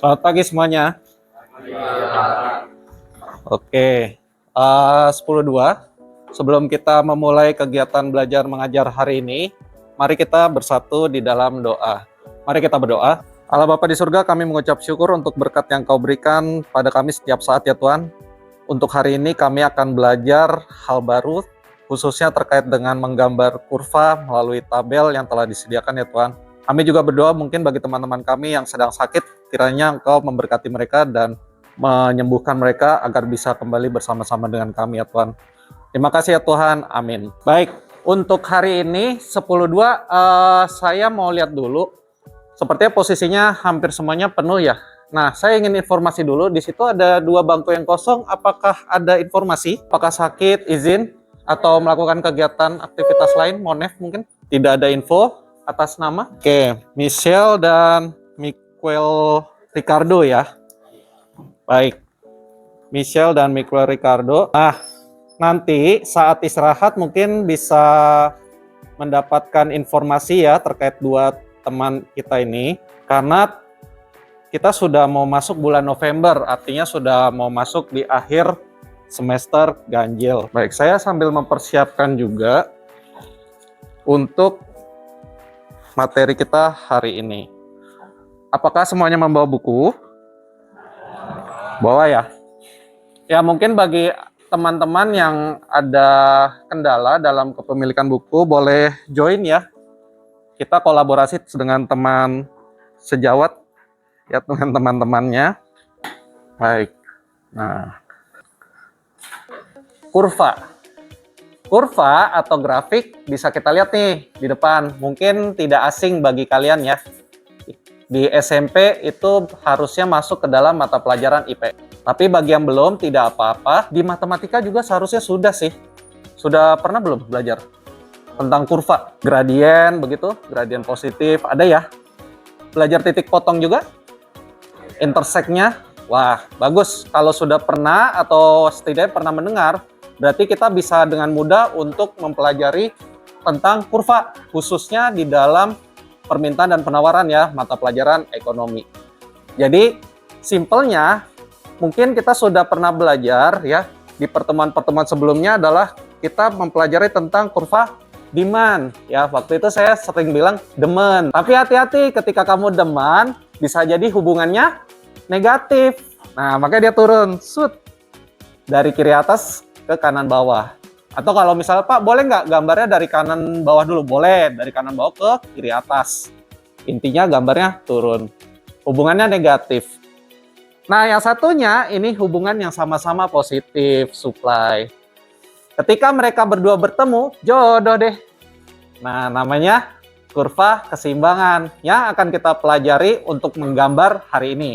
Selamat pagi semuanya. Oke, 10.2. Sebelum kita memulai kegiatan belajar mengajar hari ini, mari kita bersatu di dalam doa. Mari kita berdoa. Allah Bapa di surga, kami mengucap syukur untuk berkat yang Kau berikan pada kami setiap saat ya Tuhan. Untuk hari ini kami akan belajar hal baru, khususnya terkait dengan menggambar kurva melalui tabel yang telah disediakan ya Tuhan. Kami juga berdoa mungkin bagi teman-teman kami yang sedang sakit, kiranya Engkau memberkati mereka dan menyembuhkan mereka agar bisa kembali bersama-sama dengan kami ya Tuhan. Terima kasih ya Tuhan, amin. Baik, untuk hari ini 10.2 saya mau lihat dulu. Sepertinya posisinya hampir semuanya penuh ya. Nah, saya ingin informasi dulu, di situ ada 2 bangku yang kosong, apakah ada informasi? Apakah sakit, izin, atau melakukan kegiatan aktivitas lain, monef mungkin? Tidak ada info atas nama. Oke, Michelle dan Michael Ricardo ya. Baik, Michelle dan Michael Ricardo. Nah, nanti saat istirahat mungkin bisa mendapatkan informasi ya terkait 2 teman kita ini, karena kita sudah mau masuk bulan November, artinya sudah mau masuk di akhir semester ganjil. Baik, saya sambil mempersiapkan juga untuk materi kita hari ini. Apakah semuanya membawa buku? Bawa ya? Ya, mungkin bagi teman-teman yang ada kendala dalam kepemilikan buku, boleh join ya. Kita kolaborasi dengan teman sejawat ya, dengan teman-temannya. Baik. Nah, kurva atau grafik bisa kita lihat nih di depan. Mungkin tidak asing bagi kalian ya. Di SMP itu harusnya masuk ke dalam mata pelajaran IP. Tapi bagi yang belum, tidak apa-apa. Di matematika juga seharusnya sudah sih. Sudah pernah belum belajar tentang kurva, gradien begitu, gradien positif, ada ya. Belajar titik potong juga, intersect-nya. Wah, bagus. Kalau sudah pernah atau setidaknya pernah mendengar, berarti kita bisa dengan mudah untuk mempelajari tentang kurva, khususnya di dalam permintaan dan penawaran ya, mata pelajaran ekonomi. Jadi, simpelnya, mungkin kita sudah pernah belajar ya, di pertemuan-pertemuan sebelumnya adalah kita mempelajari tentang kurva demand ya. Waktu itu saya sering bilang demen, tapi hati-hati ketika kamu demen bisa jadi hubungannya negatif. Nah, makanya dia turun dari kiri atas ke kanan bawah. Atau kalau misalnya Pak, boleh nggak gambarnya dari kanan bawah dulu? Boleh, dari kanan bawah ke kiri atas. Intinya gambarnya turun, hubungannya negatif. Nah, yang satunya ini hubungan yang sama-sama positif, supply. Ketika mereka berdua bertemu, jodoh deh. Nah, namanya kurva keseimbangan yang akan kita pelajari untuk menggambar hari ini.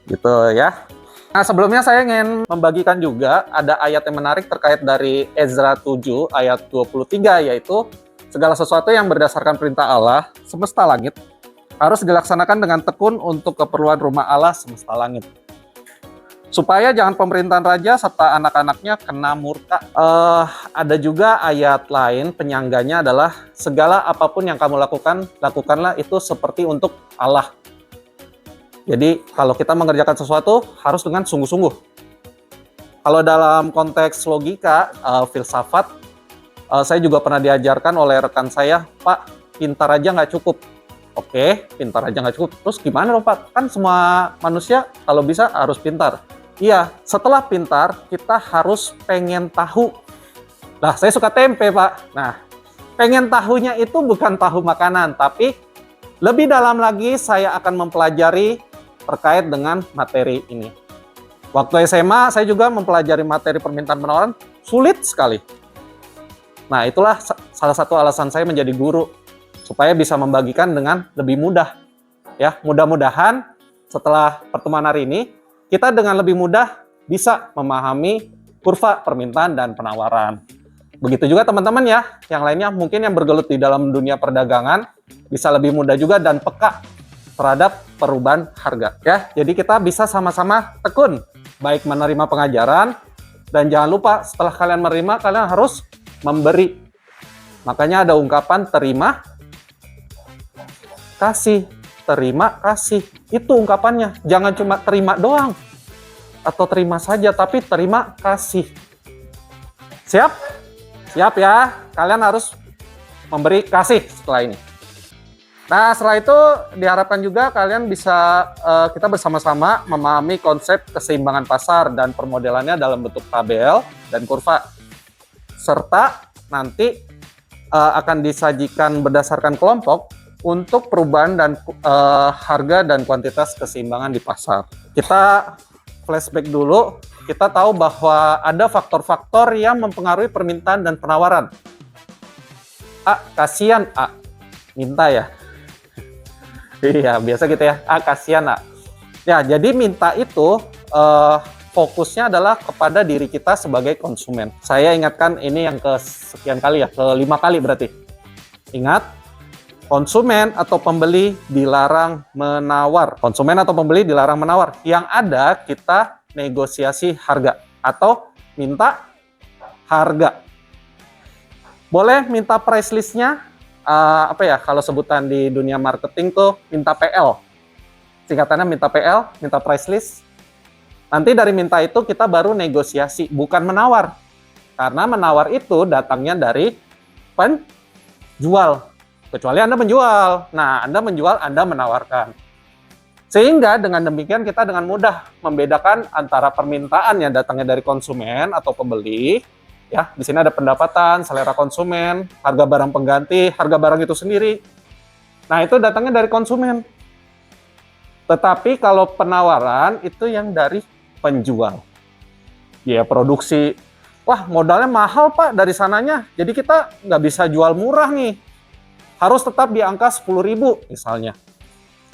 Gitu ya. Nah, sebelumnya saya ingin membagikan juga ada ayat yang menarik terkait dari Ezra 7 ayat 23, yaitu segala sesuatu yang berdasarkan perintah Allah semesta langit harus dilaksanakan dengan tekun untuk keperluan rumah Allah semesta langit. Supaya jangan pemerintahan raja serta anak-anaknya kena murka. Ada juga ayat lain penyangganya adalah segala apapun yang kamu lakukan, lakukanlah itu seperti untuk Allah. Jadi kalau kita mengerjakan sesuatu harus dengan sungguh-sungguh. Kalau dalam konteks logika, filsafat, saya juga pernah diajarkan oleh rekan saya, Pak, pintar aja nggak cukup. Oke, pintar aja nggak cukup. Terus gimana dong Pak? Kan semua manusia kalau bisa harus pintar. Iya, setelah pintar kita harus pengen tahu. Nah, saya suka tempe Pak. Nah, pengen tahunya itu bukan tahu makanan, tapi lebih dalam lagi saya akan mempelajari terkait dengan materi ini. Waktu SMA saya juga mempelajari materi permintaan penawaran, sulit sekali. Nah, itulah salah satu alasan saya menjadi guru, supaya bisa membagikan dengan lebih mudah. Ya, mudah-mudahan setelah pertemuan hari ini kita dengan lebih mudah bisa memahami kurva permintaan dan penawaran. Begitu juga teman-teman ya, yang lainnya mungkin yang bergelut di dalam dunia perdagangan bisa lebih mudah juga dan peka terhadap perubahan harga. Ya, jadi kita bisa sama-sama tekun, baik menerima pengajaran dan jangan lupa setelah kalian menerima, kalian harus memberi. Makanya ada ungkapan terima kasih. terima, kasih. Itu ungkapannya. Jangan cuma terima doang. Atau terima saja, tapi terima kasih. Siap? Siap ya. Kalian harus memberi kasih setelah ini. Nah, setelah itu diharapkan juga kalian bisa kita bersama-sama memahami konsep keseimbangan pasar dan permodelannya dalam bentuk tabel dan kurva. Serta nanti akan disajikan berdasarkan kelompok untuk perubahan dan harga dan kuantitas keseimbangan di pasar. Kita flashback dulu, kita tahu bahwa ada faktor-faktor yang mempengaruhi permintaan dan penawaran. A, kasihan A, minta ya. Iya, biasa gitu ya. A, kasihan A. Ya, jadi minta itu fokusnya adalah kepada diri kita sebagai konsumen. Saya ingatkan ini yang kesekian kali ya, ke-5 kali berarti. Ingat, konsumen atau pembeli dilarang menawar. Konsumen atau pembeli dilarang menawar. Yang ada kita negosiasi harga atau minta harga. Boleh minta price list-nya, apa ya, kalau sebutan di dunia marketing tuh minta PL. Singkatannya minta PL, minta price list. Nanti dari minta itu kita baru negosiasi, bukan menawar. Karena menawar itu datangnya dari penjual. Kecuali Anda menjual. Nah, Anda menjual, Anda menawarkan. Sehingga dengan demikian kita dengan mudah membedakan antara permintaan yang datangnya dari konsumen atau pembeli. Ya, di sini ada pendapatan, selera konsumen, harga barang pengganti, harga barang itu sendiri. Nah, itu datangnya dari konsumen. Tetapi kalau penawaran itu yang dari penjual. Ya, produksi. Wah, modalnya mahal Pak dari sananya. Jadi kita nggak bisa jual murah nih. Harus tetap di angka 10.000 misalnya.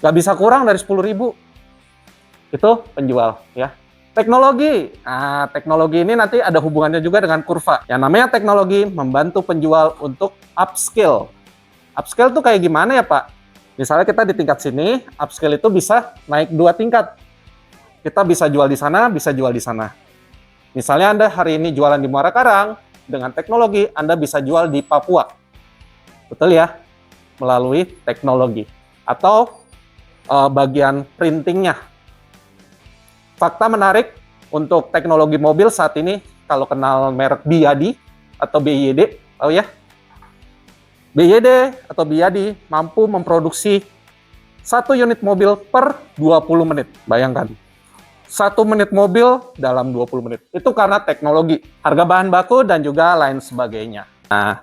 Nggak bisa kurang dari 10.000. Itu penjual ya. Teknologi. Nah, teknologi ini nanti ada hubungannya juga dengan kurva. Yang namanya teknologi membantu penjual untuk upskill. Upskill tuh kayak gimana ya Pak? Misalnya kita di tingkat sini, upskill itu bisa naik 2 tingkat. Kita bisa jual di sana, bisa jual di sana. Misalnya Anda hari ini jualan di Muara Karang, dengan teknologi Anda bisa jual di Papua. Betul ya? Melalui teknologi. Atau bagian printingnya. Fakta menarik untuk teknologi mobil saat ini, kalau kenal merek BYD atau BYD, tahu ya? BYD atau BYD mampu memproduksi 1 unit mobil per 20 menit. Bayangkan, 1 menit mobil dalam 20 menit. Itu karena teknologi, harga bahan baku, dan juga lain sebagainya. Nah,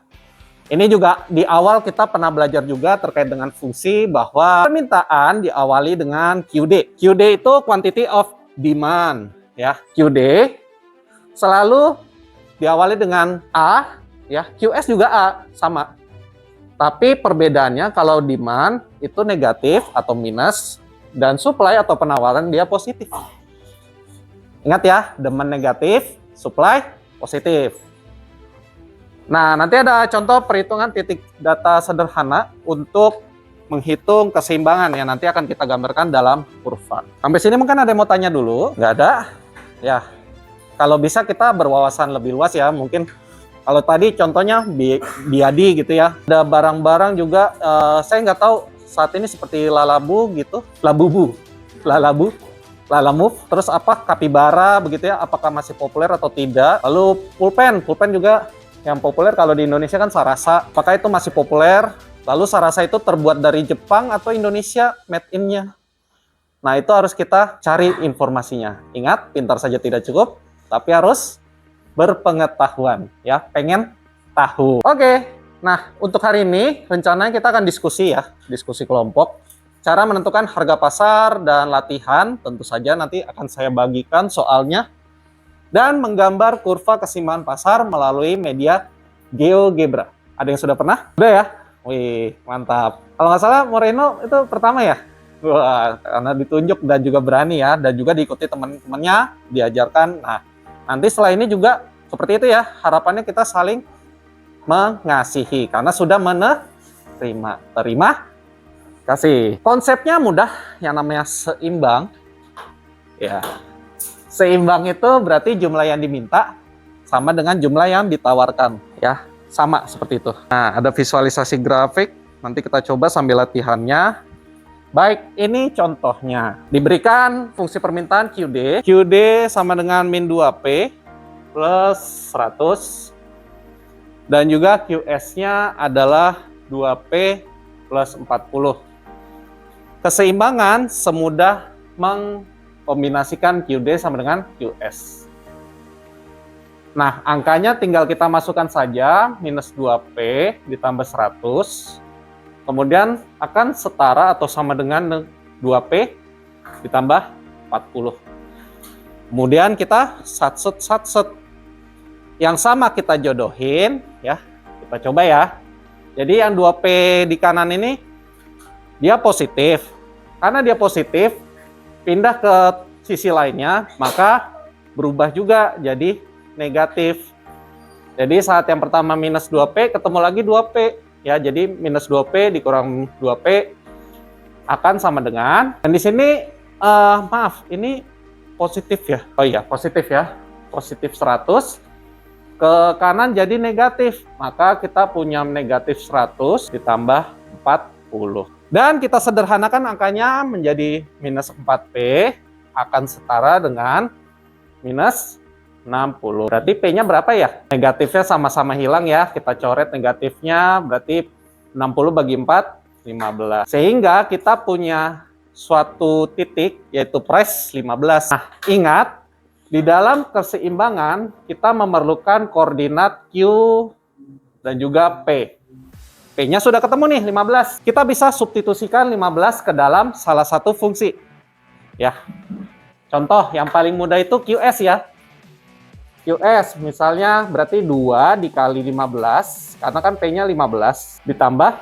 ini juga di awal kita pernah belajar juga terkait dengan fungsi bahwa permintaan diawali dengan QD. QD itu quantity of demand ya. QD selalu diawali dengan A ya. QS juga A, sama. Tapi perbedaannya kalau demand itu negatif atau minus dan supply atau penawaran dia positif. Ingat ya, demand negatif, supply positif. Nah, nanti ada contoh perhitungan titik data sederhana untuk menghitung keseimbangan yang nanti akan kita gambarkan dalam kurva. Sampai sini mungkin ada yang mau tanya dulu? Nggak ada? Ya, kalau bisa kita berwawasan lebih luas ya. Mungkin kalau tadi contohnya BYD gitu ya. Ada barang-barang juga, saya nggak tahu saat ini seperti Lalabu gitu. Labubu, Lalabu, Lalamove. Terus apa, Capybara begitu ya. Apakah masih populer atau tidak? Lalu pulpen juga yang populer kalau di Indonesia kan Sarasa. Apakah itu masih populer? Lalu Sarasa itu terbuat dari Jepang atau Indonesia made in-nya? Nah, itu harus kita cari informasinya. Ingat, pintar saja tidak cukup, tapi harus berpengetahuan. Ya, pengen tahu. Oke, nah untuk hari ini rencananya kita akan diskusi ya, diskusi kelompok. Cara menentukan harga pasar dan latihan, tentu saja nanti akan saya bagikan soalnya. Dan menggambar kurva keseimbangan pasar melalui media GeoGebra. Ada yang sudah pernah? Udah ya? Wih, mantap. Kalau nggak salah Moreno itu pertama ya? Wah, karena ditunjuk dan juga berani ya, dan juga diikuti teman-temannya, diajarkan. Nah, nanti setelah ini juga seperti itu ya, harapannya kita saling mengasihi, karena sudah menerima. Terima kasih. Konsepnya mudah, yang namanya seimbang. Ya, seimbang itu berarti jumlah yang diminta sama dengan jumlah yang ditawarkan. Ya, sama seperti itu. Nah, ada visualisasi grafik. Nanti kita coba sambil latihannya. Baik, ini contohnya. Diberikan fungsi permintaan QD. QD sama dengan min 2P plus 100. Dan juga QS-nya adalah 2P plus 40. Keseimbangan semudah mengkombinasikan QD sama dengan QS. Nah, angkanya tinggal kita masukkan saja, minus 2P ditambah 100. Kemudian akan setara atau sama dengan 2P ditambah 40. Kemudian kita satset. Yang sama kita jodohin ya. Kita coba ya. Jadi yang 2P di kanan ini dia positif. Karena dia positif, pindah ke sisi lainnya, maka berubah juga jadi negatif. Jadi saat yang pertama minus 2P ketemu lagi 2P. Ya, jadi minus 2P dikurang 2P akan sama dengan, dan di sini maaf, ini positif ya. Oh iya, positif ya. Positif 100 ke kanan jadi negatif. Maka kita punya negatif 100 ditambah 40. Dan kita sederhanakan angkanya menjadi minus 4P akan setara dengan minus 60. Berarti P-nya berapa ya? Negatifnya sama-sama hilang ya. Kita coret negatifnya, berarti 60 bagi 4, 15. Sehingga kita punya suatu titik, yaitu price 15. Nah, ingat, di dalam keseimbangan, kita memerlukan koordinat Q dan juga P. P-nya sudah ketemu nih, 15. Kita bisa substitusikan 15 ke dalam salah satu fungsi. Ya. Contoh, yang paling mudah itu QS ya. QS misalnya berarti 2 dikali 15, karena kan P-nya 15, ditambah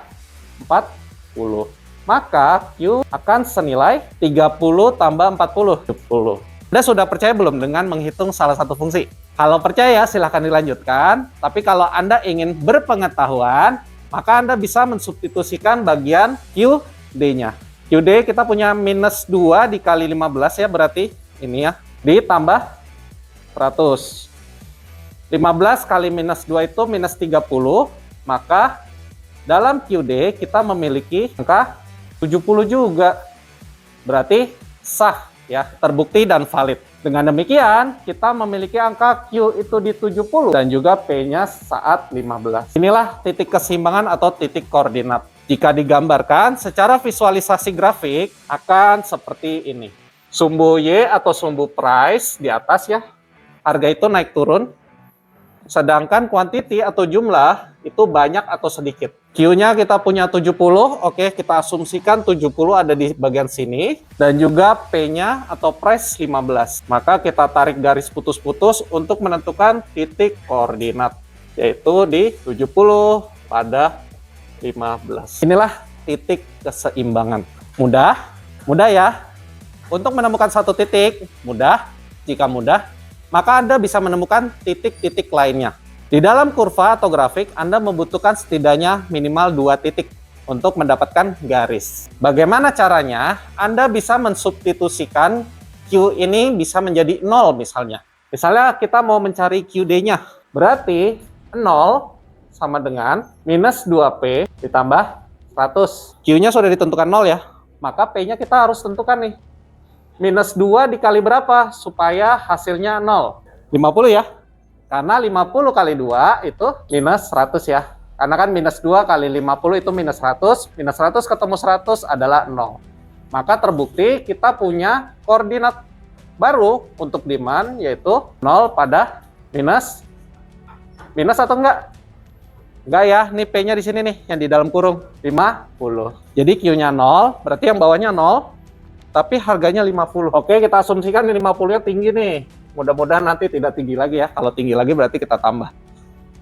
40. Maka Q akan senilai 30 tambah 40, 70. Anda sudah percaya belum dengan menghitung salah satu fungsi? Kalau percaya silahkan dilanjutkan, tapi kalau Anda ingin berpengetahuan, maka Anda bisa mensubstitusikan bagian QD-nya. QD kita punya minus 2 dikali 15 ya, berarti ini ya, ditambah 100. 15 kali minus 2 itu minus 30, maka dalam QD kita memiliki angka 70 juga. Berarti sah ya, terbukti dan valid. Dengan demikian, kita memiliki angka Q itu di 70 dan juga P-nya saat 15. Inilah titik keseimbangan atau titik koordinat. Jika digambarkan secara visualisasi grafik akan seperti ini. Sumbu Y atau sumbu price di atas ya, harga itu naik turun. Sedangkan quantity atau jumlah itu banyak atau sedikit. Q-nya kita punya 70, oke, kita asumsikan 70 ada di bagian sini. Dan juga P-nya atau price 15. Maka kita tarik garis putus-putus untuk menentukan titik koordinat, yaitu di 70 pada 15. Inilah titik keseimbangan. Mudah? Mudah ya? Untuk menemukan satu titik, mudah. Jika mudah, maka Anda bisa menemukan titik-titik lainnya. Di dalam kurva atau grafik, Anda membutuhkan setidaknya minimal 2 titik untuk mendapatkan garis. Bagaimana caranya? Anda bisa mensubstitusikan Q ini bisa menjadi 0 misalnya. Misalnya kita mau mencari QD-nya. Berarti 0 sama dengan minus 2P ditambah 100. Q-nya sudah ditentukan 0 ya. Maka P-nya kita harus tentukan nih. Minus 2 dikali berapa supaya hasilnya 0? 50 ya. Karena 50 kali 2 itu minus 100 ya. Karena kan minus 2 kali 50 itu minus 100. Minus 100 ketemu 100 adalah 0. Maka terbukti kita punya koordinat baru untuk demand, yaitu 0 pada minus. Minus atau enggak? Enggak ya, ini P-nya di sini nih, yang di dalam kurung, 50. Jadi Q-nya 0, berarti yang bawahnya 0. Tapi harganya 50. Oke, kita asumsikan ini 50-nya tinggi nih. Mudah-mudahan nanti tidak tinggi lagi ya. Kalau tinggi lagi berarti kita tambah.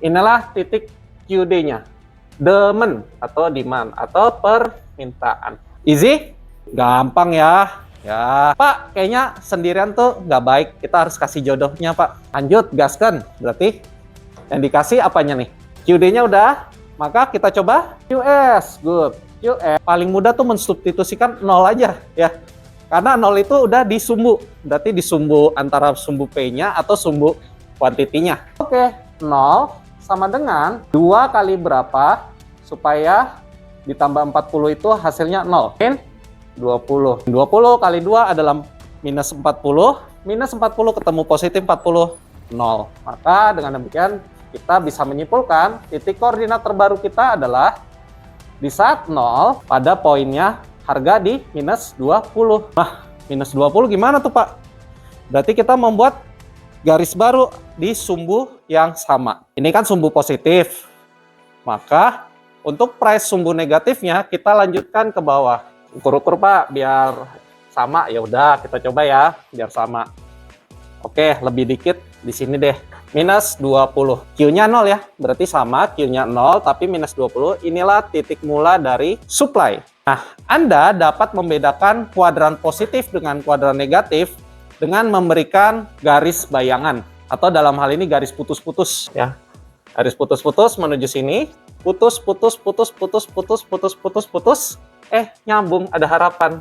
Inilah titik QD-nya. Demand atau demand atau permintaan. Easy? Gampang ya. Ya, Pak, kayaknya sendirian tuh nggak baik. Kita harus kasih jodohnya, Pak. Lanjut, gaskan. Berarti yang dikasih apanya nih? QD-nya udah. Maka kita coba QS. Good. QS. Paling mudah tuh mensubstitusikan 0 aja ya. Karena 0 itu udah di sumbu, berarti di sumbu antara sumbu P-nya atau sumbu kuantitinya. Oke, 0 sama dengan 2 kali berapa supaya ditambah 40 itu hasilnya 0. 20. 20 kali 2 adalah minus 40. Minus 40 ketemu positif 40, 0. Maka dengan demikian kita bisa menyimpulkan titik koordinat terbaru kita adalah di saat 0 pada poinnya harga di minus 20. Nah, minus 20 gimana tuh Pak? Berarti kita membuat garis baru di sumbu yang sama. Ini kan sumbu positif. Maka untuk price sumbu negatifnya kita lanjutkan ke bawah. Ukur-ukur Pak biar sama. Ya udah kita coba ya biar sama. Oke, lebih dikit di sini deh. Minus 20. Q-nya 0 ya. Berarti sama, Q-nya 0 tapi minus 20. Inilah titik mula dari supply. Nah, Anda dapat membedakan kuadran positif dengan kuadran negatif dengan memberikan garis bayangan atau dalam hal ini garis putus-putus ya. Garis putus-putus menuju sini, putus, nyambung, ada harapan.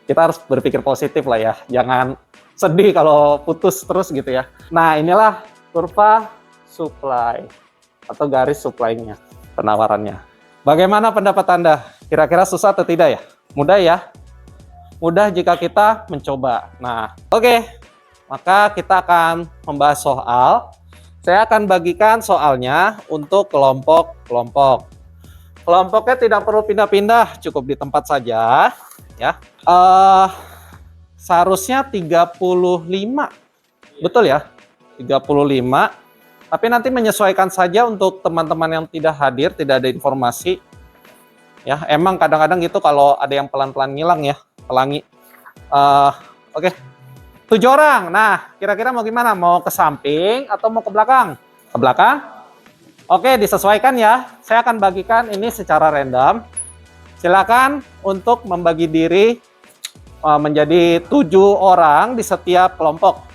Kita harus berpikir positif lah ya, jangan sedih kalau putus terus gitu ya. Nah, inilah kurva supply atau garis supply-nya, penawarannya. Bagaimana pendapat Anda? Kira-kira susah atau tidak ya? Mudah ya? Mudah jika kita mencoba. Nah, oke. Maka kita akan membahas soal. Saya akan bagikan soalnya untuk kelompok-kelompok. Kelompoknya tidak perlu pindah-pindah, cukup di tempat saja. Ya. Seharusnya 35. Betul ya? 35. Tapi nanti menyesuaikan saja untuk teman-teman yang tidak hadir, tidak ada informasi. Ya, emang kadang-kadang gitu kalau ada yang pelan-pelan ngilang ya. Pelangi. Oke. 7 orang. Nah, kira-kira mau gimana? Mau ke samping atau mau ke belakang? Ke belakang? Oke, disesuaikan ya. Saya akan bagikan ini secara random. Silakan untuk membagi diri menjadi 7 orang di setiap kelompok.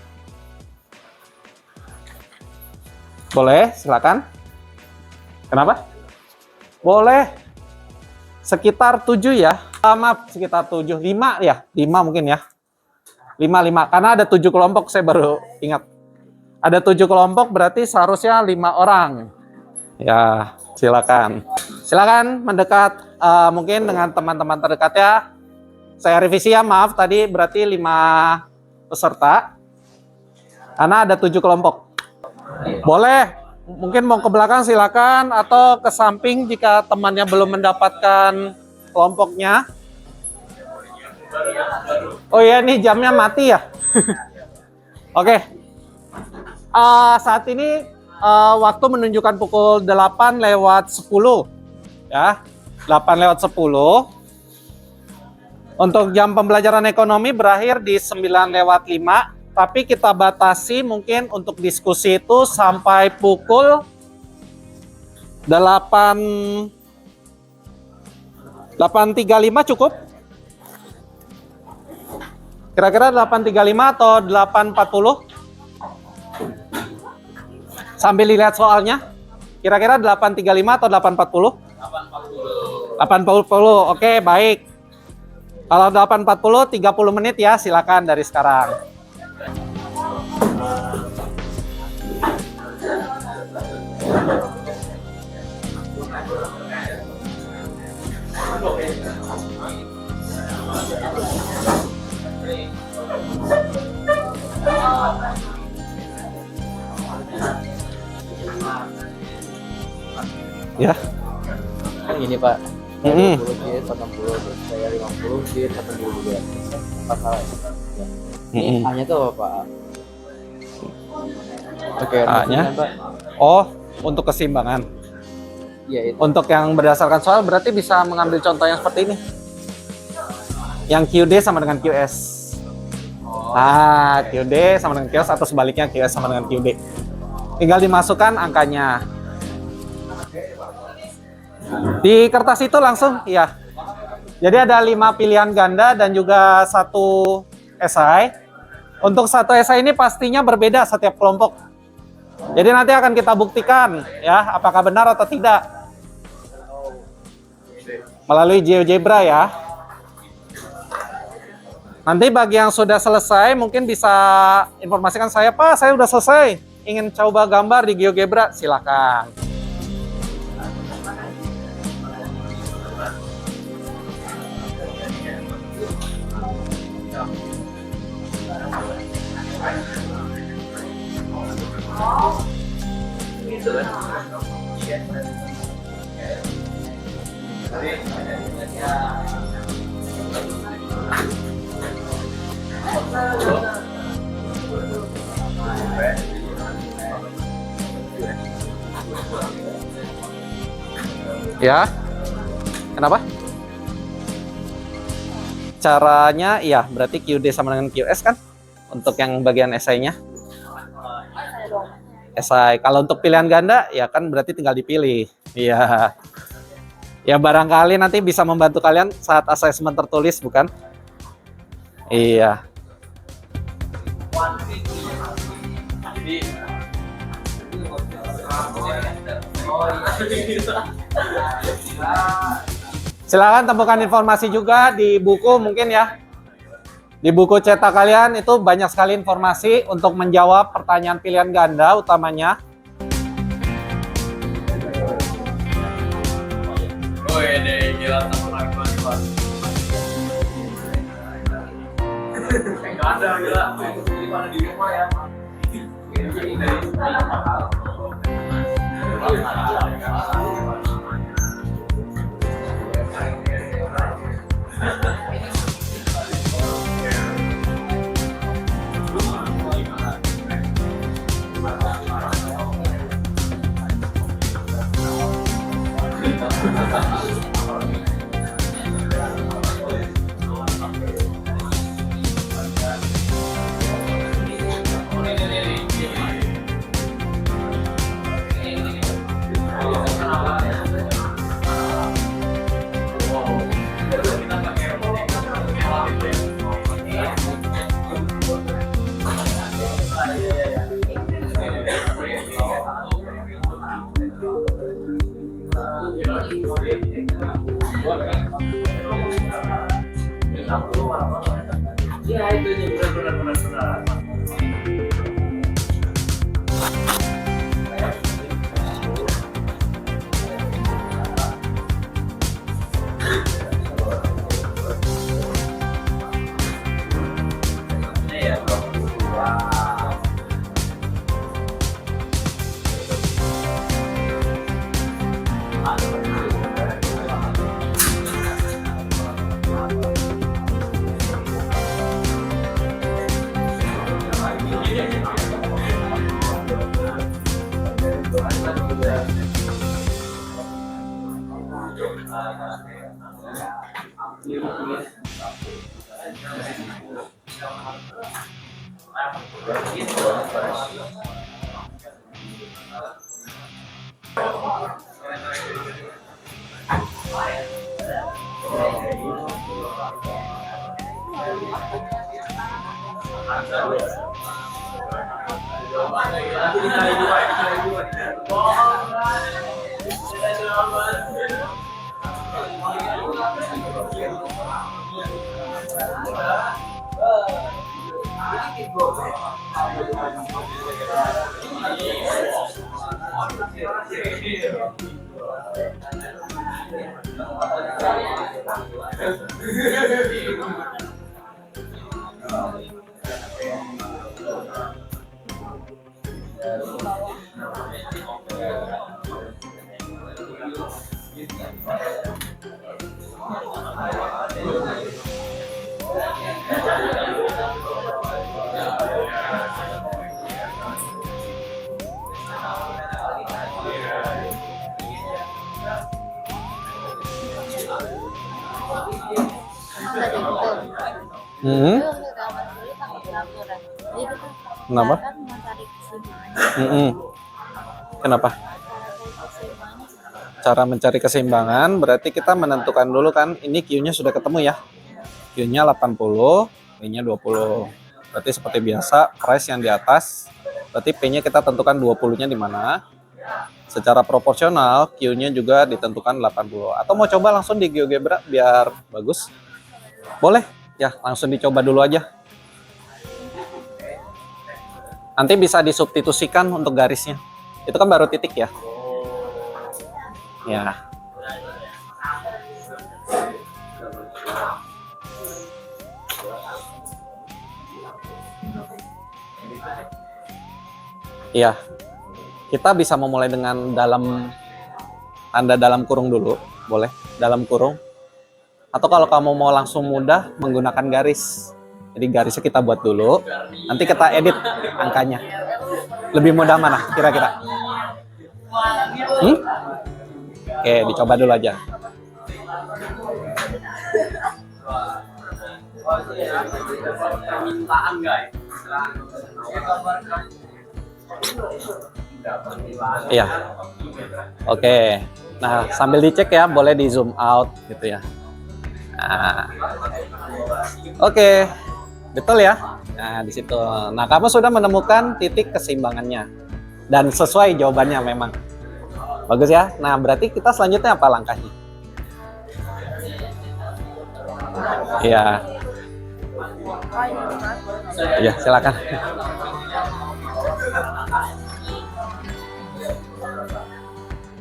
Boleh, silakan. Kenapa? Boleh. Sekitar 7 ya. Maaf, sekitar 7. 5 ya. 5 mungkin ya. 5. Karena ada 7 kelompok, saya baru ingat. Ada 7 kelompok, berarti seharusnya 5 orang. Ya, silakan. Silakan mendekat mungkin dengan teman-teman terdekat ya. Saya revisi ya, maaf. Tadi berarti 5 peserta. Karena ada 7 kelompok. Boleh. Mungkin mau ke belakang silakan atau ke samping jika temannya belum mendapatkan kelompoknya. Oh ya, ini jamnya mati ya. Oke. Saat ini waktu menunjukkan pukul 8:10 ya. 8:10. Untuk jam pembelajaran ekonomi berakhir di 9:05. Tapi kita batasi mungkin untuk diskusi itu sampai pukul 8:35 cukup? Kira-kira 8:35 atau 8:40? Sambil lihat soalnya. Kira-kira 8:35 atau 8:40? 8:40. Oke, baik. Kalau 8:40, 30 menit ya, silakan dari sekarang. Ya. Kan gini Pak, 20 jit, 80, terus saya 50 jit, 40 jit. Masalah ya. Ini A-nya tuh apa Pak? Oke, A-nya? Pak. Oh, untuk keseimbangan. Iya itu. Untuk yang berdasarkan soal berarti bisa mengambil contoh yang seperti ini. Yang QD sama dengan QS. Nah, QD sama dengan QS atau sebaliknya QS sama dengan QD. Tinggal dimasukkan angkanya. Di kertas itu langsung, ya. Jadi ada 5 pilihan ganda dan juga 1 esai. Untuk 1 esai ini pastinya berbeda setiap kelompok. Jadi nanti akan kita buktikan ya, apakah benar atau tidak. Melalui GeoGebra ya. Nanti bagi yang sudah selesai mungkin bisa informasikan saya, Pak, saya sudah selesai. Ingin coba gambar di GeoGebra, silakan. Ya, kenapa? Caranya, iya, berarti QD sama dengan QS kan? Untuk yang bagian esainya. Esai. Kalau untuk pilihan ganda, ya kan berarti tinggal dipilih. Iya. Ya barangkali nanti bisa membantu kalian saat asesmen tertulis, bukan? Iya. Silakan temukan informasi juga di buku mungkin ya. Di buku cetak kalian itu banyak sekali informasi untuk menjawab pertanyaan pilihan ganda utamanya. Oh ini gila sama nggak ada gila di mana di rumah ya. Ya itu benar. Kenapa? Kenapa? Cara mencari keseimbangan berarti kita menentukan dulu kan ini Q-nya sudah ketemu ya. Q-nya 80, P-nya 20. Berarti seperti biasa price yang di atas. Berarti P-nya kita tentukan 20-nya di mana. Secara proporsional Q-nya juga ditentukan 80. Atau mau coba langsung di GeoGebra biar bagus? Boleh ya, langsung dicoba dulu aja. Nanti bisa disubstitusikan untuk garisnya. Itu kan baru titik ya. Ya. Iya. Kita bisa memulai dengan tanda dalam kurung dulu, boleh. Dalam kurung. Atau kalau kamu mau langsung mudah menggunakan garis. Jadi garisnya kita buat dulu, nanti kita edit angkanya. Lebih mudah mana kira-kira? Oke, dicoba dulu aja. Permintaan guys. Iya. Oke. Nah, sambil dicek ya, boleh di zoom out gitu ya. Nah. Oke. Betul ya? Nah, di situ. Nah, kamu sudah menemukan titik keseimbangannya. Dan sesuai jawabannya memang. Bagus ya? Nah, berarti kita selanjutnya apa langkahnya? Iya. Iya, silakan.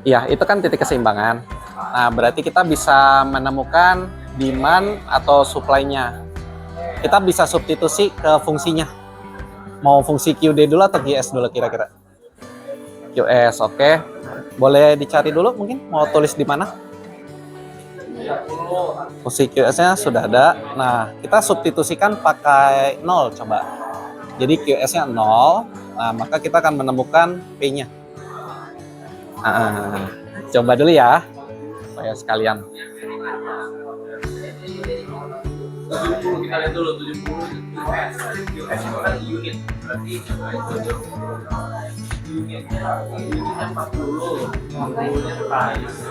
Iya, itu kan titik keseimbangan. Nah, berarti kita bisa menemukan demand atau supply-nya. Kita bisa substitusi ke fungsinya. Mau fungsi QD dulu atau QS dulu kira-kira? QS, oke. Boleh dicari dulu mungkin? Mau tulis di mana? Fungsi QS-nya sudah ada. Nah, kita substitusikan pakai 0 coba. Jadi QS-nya 0. Nah, maka kita akan menemukan P-nya. Nah, coba dulu ya. Supaya sekalian. 70 kita lihat dulu 70 US itu kan unit berarti unitnya 40 nya price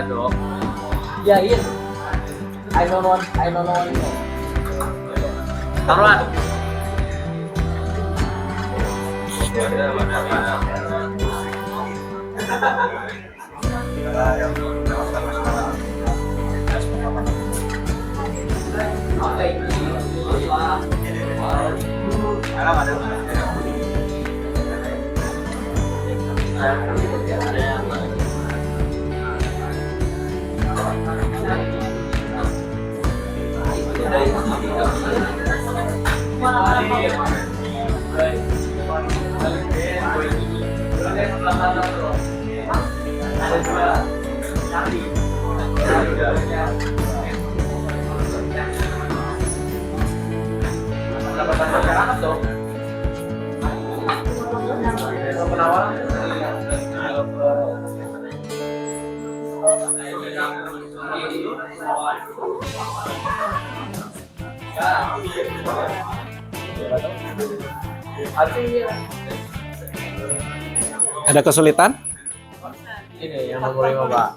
dong Ya iya. I don't know. taruhan Ada kesulitan? Ini yang nomor 5, Pak.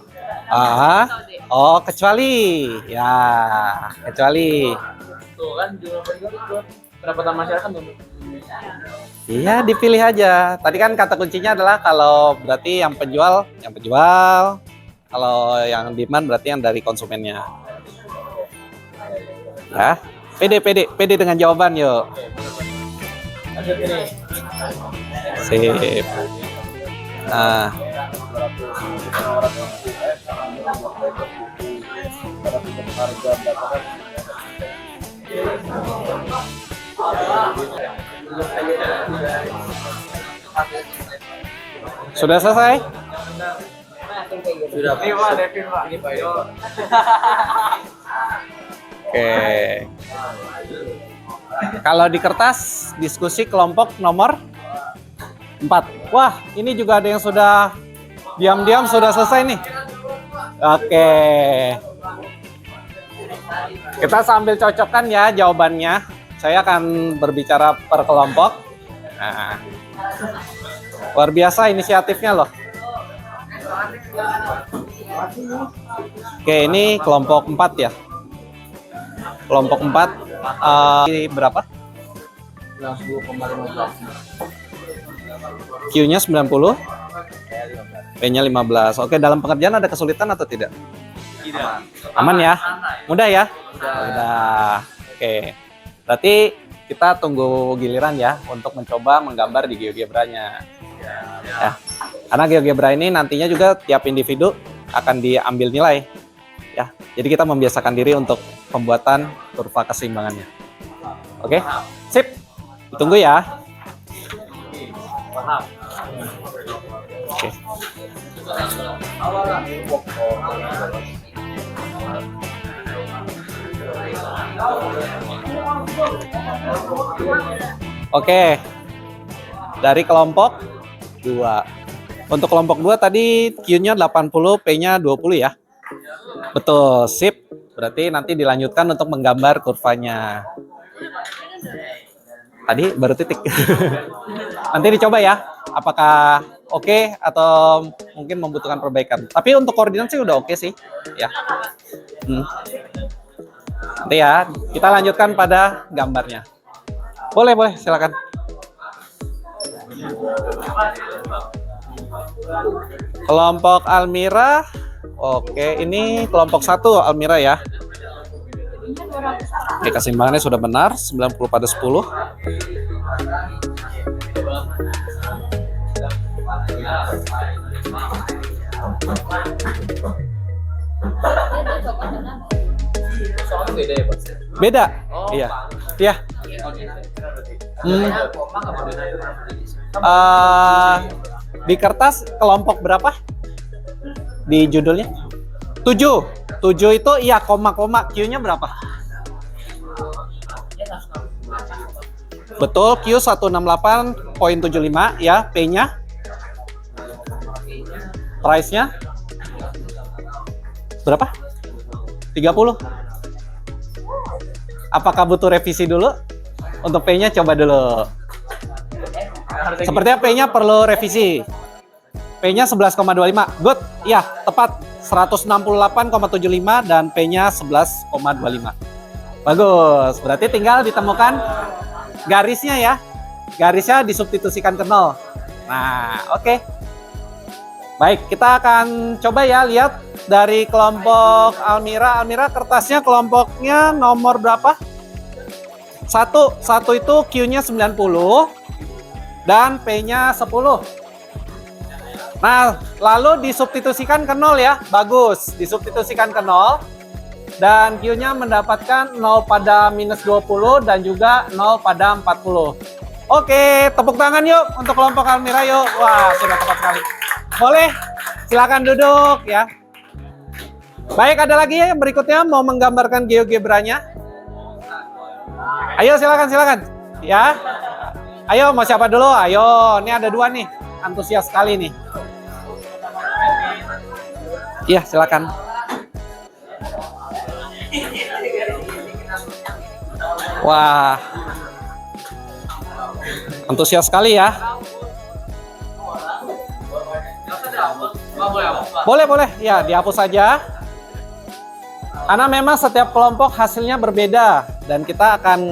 Oh, kecuali. Ya, kecuali. Tuh kan di nomor 5 itu pendapatan masyarakat tuh. Iya, dipilih aja. Tadi kan kata kuncinya adalah kalau berarti yang penjual, kalau yang demand berarti yang dari konsumennya. Ya, pede dengan jawaban yuk. Lanjut ini. Sip. Nah, sudah selesai? Sudah. Ini Pak, Devin Pak. Ini Pak. Oke. Kalau di kertas diskusi kelompok nomor 4. Wah, ini juga ada yang sudah diam-diam sudah selesai nih. Oke. Kita sambil cocokkan ya jawabannya. Saya akan berbicara per kelompok. Nah, luar biasa inisiatifnya loh. Oke, ini kelompok 4 ya. Kelompok 4 berapa? 90,15. Q-nya 90, P-nya 15. Oke, dalam pengerjaan ada kesulitan atau tidak? tidak Aman ya? Mudah ya? Mudah. Oke. Berarti kita tunggu giliran ya untuk mencoba menggambar di GeoGebra-nya. Ya. Karena GeoGebra ini nantinya juga tiap individu akan diambil nilai. Ya. Jadi kita membiasakan diri untuk pembuatan kurva keseimbangannya. Oke, sip. Ditunggu ya. Paham. Oke. Oke. Dari kelompok 2. Untuk kelompok 2 tadi Q-nya 80, P-nya 20 ya. Betul, sip. Berarti nanti dilanjutkan untuk menggambar kurvanya. Tadi baru titik. Nanti dicoba ya, apakah oke atau mungkin membutuhkan perbaikan. Tapi untuk koordinat sih udah oke sih, ya. Nanti ya, kita lanjutkan pada gambarnya. Boleh, silakan. Kelompok Almira, oke, ini kelompok 1 Almira ya. Oke, keseimbangannya sudah benar, 90/10. Soalnya beda ya, Pak? Beda? Oh, Iya. Pak. Iya. Di kertas kelompok berapa? Di judulnya? 7. 7 itu iya koma-koma, Q-nya berapa? Betul, Q 168.75 ya, P-nya. Price-nya berapa? 30. Apakah butuh revisi dulu? Untuk P-nya coba dulu. Sepertinya P-nya perlu revisi. P-nya 11,25. Good. Iya, tepat. 168,75 dan P-nya 11,25. Bagus. Berarti tinggal ditemukan garisnya ya. Garisnya disubstitusikan ke 0. Nah, oke. Baik, kita akan coba ya lihat dari kelompok Almira. Almira kertasnya kelompoknya nomor berapa? 1 itu Q-nya 90 dan P-nya 10. Nah, lalu disubstitusikan ke 0 ya. Bagus, disubstitusikan ke 0. Dan Q-nya mendapatkan 0 pada minus 20 dan juga 0 pada 40. Oke, tepuk tangan yuk untuk kelompok Almira yuk. Wah, sudah tepat sekali. Boleh, silakan duduk ya. Baik, ada lagi ya yang berikutnya mau menggambarkan GeoGebra-nya? Ayo silakan. Ya. Ayo, mau siapa dulu? Ayo, ini ada 2 nih. Antusias sekali nih. Iya, silakan. Wah. Antusias sekali ya. Boleh. Ya, dihapus saja. Karena memang setiap kelompok hasilnya berbeda dan kita akan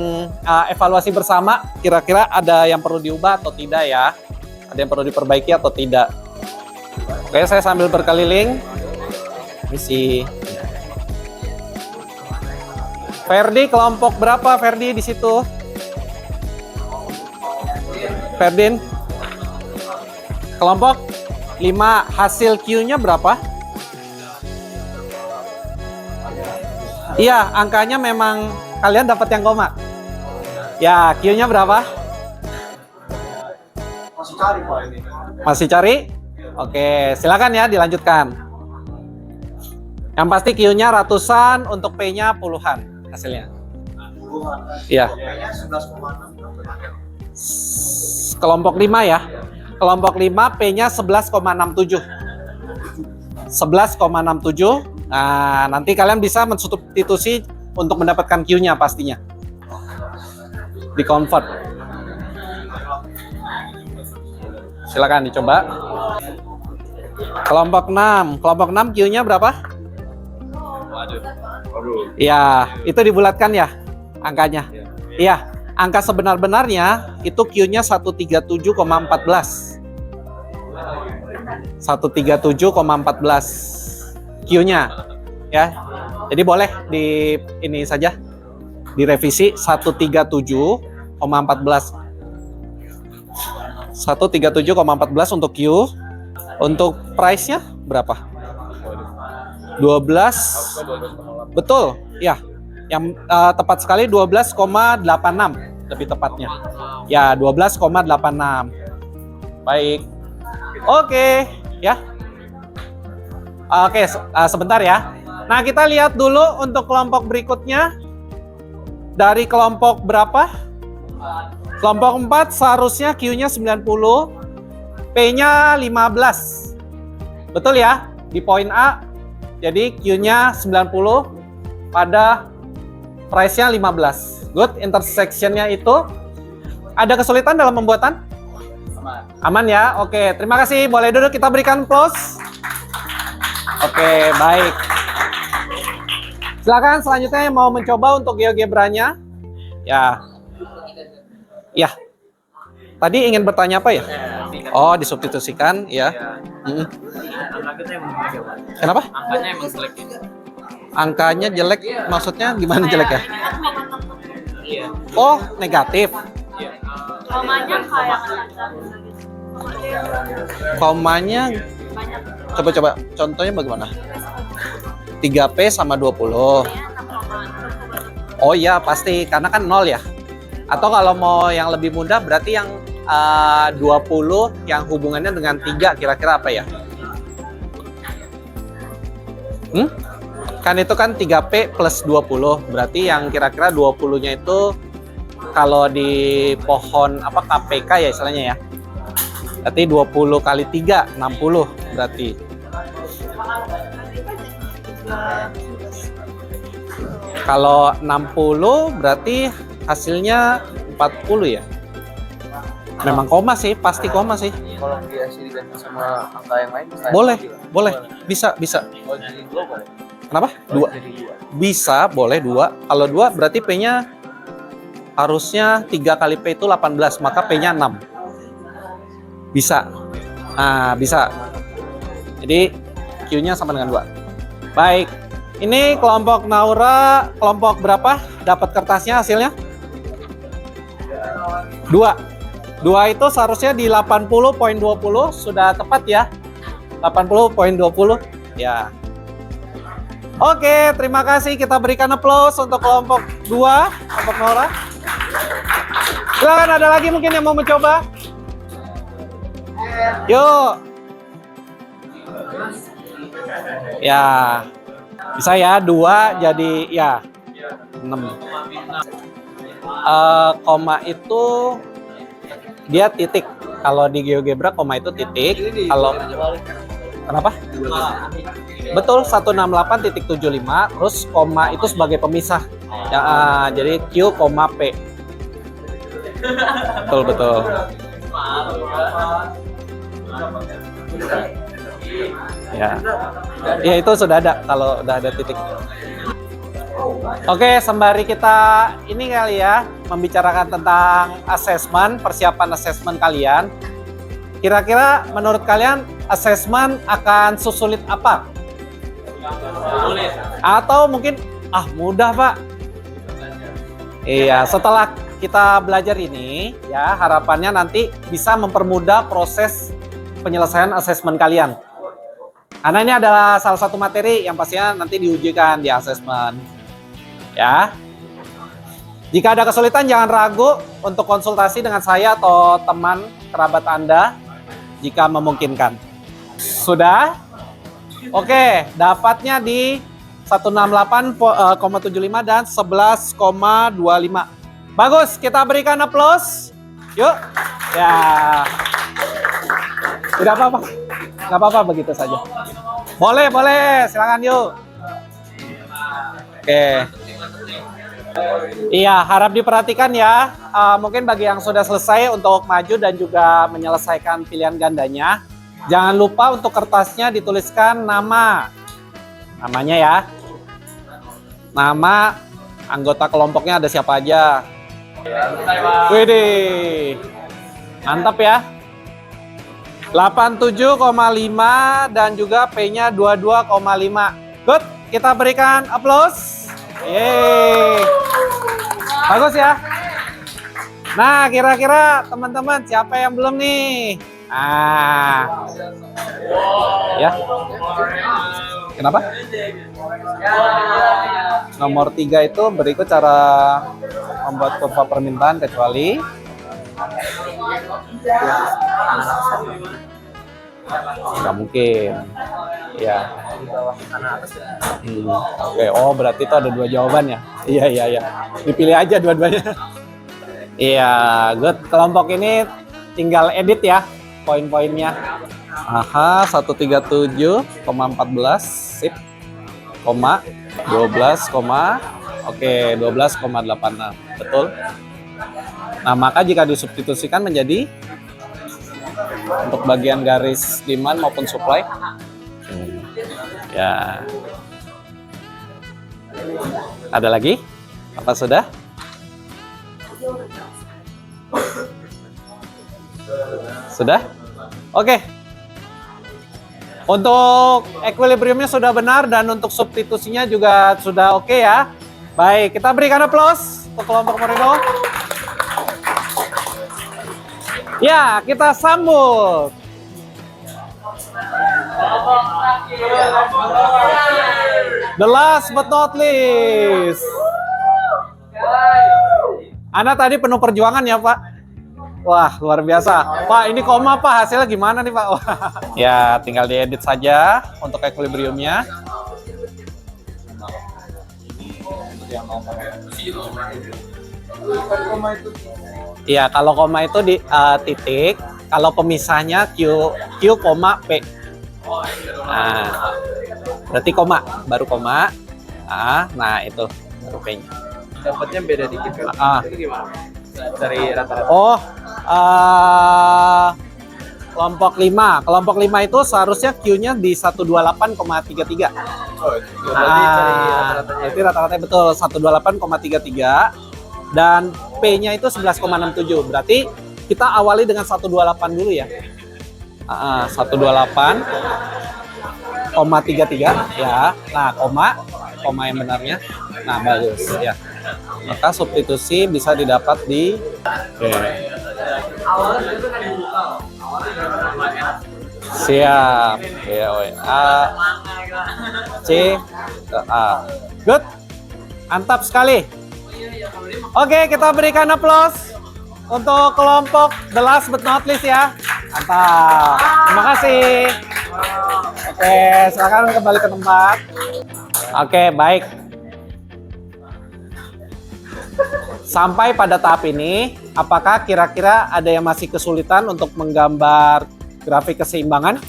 evaluasi bersama kira-kira ada yang perlu diubah atau tidak ya. Ada yang perlu diperbaiki atau tidak. Oke, saya sambil berkeliling. Misi. Ferdi kelompok berapa Ferdi di situ? Ferdin. Kelompok 5, hasil Q-nya berapa? Iya, angkanya memang kalian dapat yang koma. Ya, Q-nya berapa? Masih cari, Pak, ini. Masih cari? Oke, silakan ya dilanjutkan. Yang pasti Q-nya ratusan, untuk P-nya puluhan hasilnya. Iya. Kelompok 5 ya. Kelompok 5 P-nya 11,67. 11,67. Nah, nanti kalian bisa mensubstitusi untuk mendapatkan Q-nya pastinya. Di convert. Silakan dicoba. Kelompok 6. Kelompok 6 Q-nya berapa? Iya, itu dibulatkan ya angkanya. Iya, angka sebenar-benarnya itu Q-nya 137,14. 137,14 Q-nya ya. Jadi boleh di ini saja direvisi 137,14. 137,14 untuk Q. Untuk price-nya berapa? 12. Betul, ya. Yang tepat sekali 12,86 lebih tepatnya. Ya, 12,86. Baik. Oke, ya. Oke, sebentar ya. Nah, kita lihat dulu untuk kelompok berikutnya. Dari kelompok berapa? Kelompok 4 seharusnya Q-nya 90, P-nya 15. Betul ya? Di poin A. Jadi Q-nya 90 pada price-nya 15. Good, intersection-nya itu ada kesulitan dalam pembuatan? Aman ya? Oke, terima kasih. Boleh duduk, kita berikan close. Oke, baik. Silakan selanjutnya yang mau mencoba untuk GeoGebra-nya. Ya. Ya. Tadi ingin bertanya apa ya? Oh, disubstitusikan ya. Kenapa? Angkanya emang jelek ya. Angkanya jelek, maksudnya gimana jelek ya? Iya. Oh, negatif. Komanya kayak Komanya coba contohnya bagaimana? 3P sama 20. Oh iya, pasti karena kan 0 ya. Atau kalau mau yang lebih mudah berarti yang 20 yang hubungannya dengan 3 kira-kira apa ya? Kan itu kan 3P plus 20. Berarti yang kira-kira 20-nya itu kalau di pohon apa KPK ya istilahnya ya. Berarti 20 kali 3, 60 berarti. Kalau 60 berarti hasilnya 40 ya. Memang koma sih, pasti koma sih. Kalau dia sih diganti sama angka yang lain bisa. Boleh. Bisa. Oh, jadi 2 boleh. Kenapa? 2. Jadi 2. Bisa, boleh 2. Kalau 2 berarti P-nya harusnya 3 kali P itu 18, maka P-nya 6. Bisa. Nah, bisa. Jadi Q-nya sama dengan 2. Baik. Ini kelompok Naura, kelompok berapa? Dapat kertasnya hasilnya? 2. 2 itu seharusnya di 80.20, sudah tepat ya? 80.20. Ya. Oke, terima kasih. Kita berikan aplaus untuk kelompok 2, kelompok Naura. Silakan, ada lagi mungkin yang mau mencoba? Yuk. Ya. Bisa ya, 2 jadi ya 6. Koma itu dia titik. Kalau di GeoGebra koma itu titik. Kalau kenapa? Betul, 168.75, terus koma itu sebagai pemisah. Ya, jadi Q, P. Betul. Ya itu sudah ada kalau udah ada titik. Oke, sembari kita ini kali ya membicarakan tentang asesmen, persiapan asesmen kalian. Kira-kira menurut kalian asesmen akan sesulit apa? Sulit. Atau mungkin mudah, Pak. Iya, setelah kita belajar ini ya harapannya nanti bisa mempermudah proses penyelesaian asesmen kalian. Karena ini adalah salah satu materi yang pastinya nanti diujikan di asesmen. Ya. Jika ada kesulitan jangan ragu untuk konsultasi dengan saya atau teman kerabat Anda jika memungkinkan. Sudah? Oke, dapatnya di 168,75 dan 11,25. Bagus, kita berikan aplaus. Yuk. Ya. Udah apa-apa? Nggak apa-apa begitu saja. Boleh. Silakan yuk. Oke. Iya, harap diperhatikan ya. Mungkin bagi yang sudah selesai untuk maju dan juga menyelesaikan pilihan gandanya, jangan lupa untuk kertasnya dituliskan namanya ya. Nama anggota kelompoknya ada siapa aja. Widih, mantap ya. 87,5 dan juga P-nya 22,5. Good, kita berikan aplaus. Yeay. Bagus ya. Nah, kira-kira teman-teman siapa yang belum nih? Ya. Kenapa? Nomor 3 itu berikut cara membuat kurva permintaan kecuali nggak mungkin. Ya. Oke. Oh, berarti itu ada 2 jawaban ya? Iya. Dipilih aja dua-duanya. Iya, good. Kelompok ini tinggal edit ya poin-poinnya. Aha, 137,14 sip. Koma 12, oke 12,86. Betul. Nah, maka jika disubstitusikan menjadi untuk bagian garis demand maupun supply. Ya. Ada lagi? Apa sudah? Sudah? Oke. Untuk equilibriumnya sudah benar dan untuk substitusinya juga sudah oke ya. Baik, kita berikan aplaus untuk kelompok Moreno. Ya, kita sambut. The last but not least. Anda tadi penuh perjuangan ya, Pak? Wah, luar biasa. Pak, ini koma Pak, hasilnya gimana nih Pak? Ya, tinggal diedit saja untuk equilibriumnya. Iya, kalau koma itu di titik, kalau pemisahnya Q, P. Nah, berarti koma, baru koma. Nah, itu baru P-nya. Dapatnya beda dikit kan? Itu gimana? Dari rata-rata. Oh, kelompok 5. Kelompok 5 itu seharusnya Q-nya di 128,33. Jadi rata-ratanya betul 128,33 dan P-nya itu 11,67. Berarti kita awali dengan 128 dulu ya. 128,33 ya. Nah, koma yang benarnya. Nah, bagus ya. Maka substitusi bisa didapat di siap. Ya, A, C, A. Good. Mantap sekali. Oke, kita berikan aplaus untuk kelompok the last but not least ya. Mantap. Terima kasih. Oke, silakan kembali ke tempat. Oke, baik. Sampai pada tahap ini, apakah kira-kira ada yang masih kesulitan untuk menggambar grafik keseimbangan?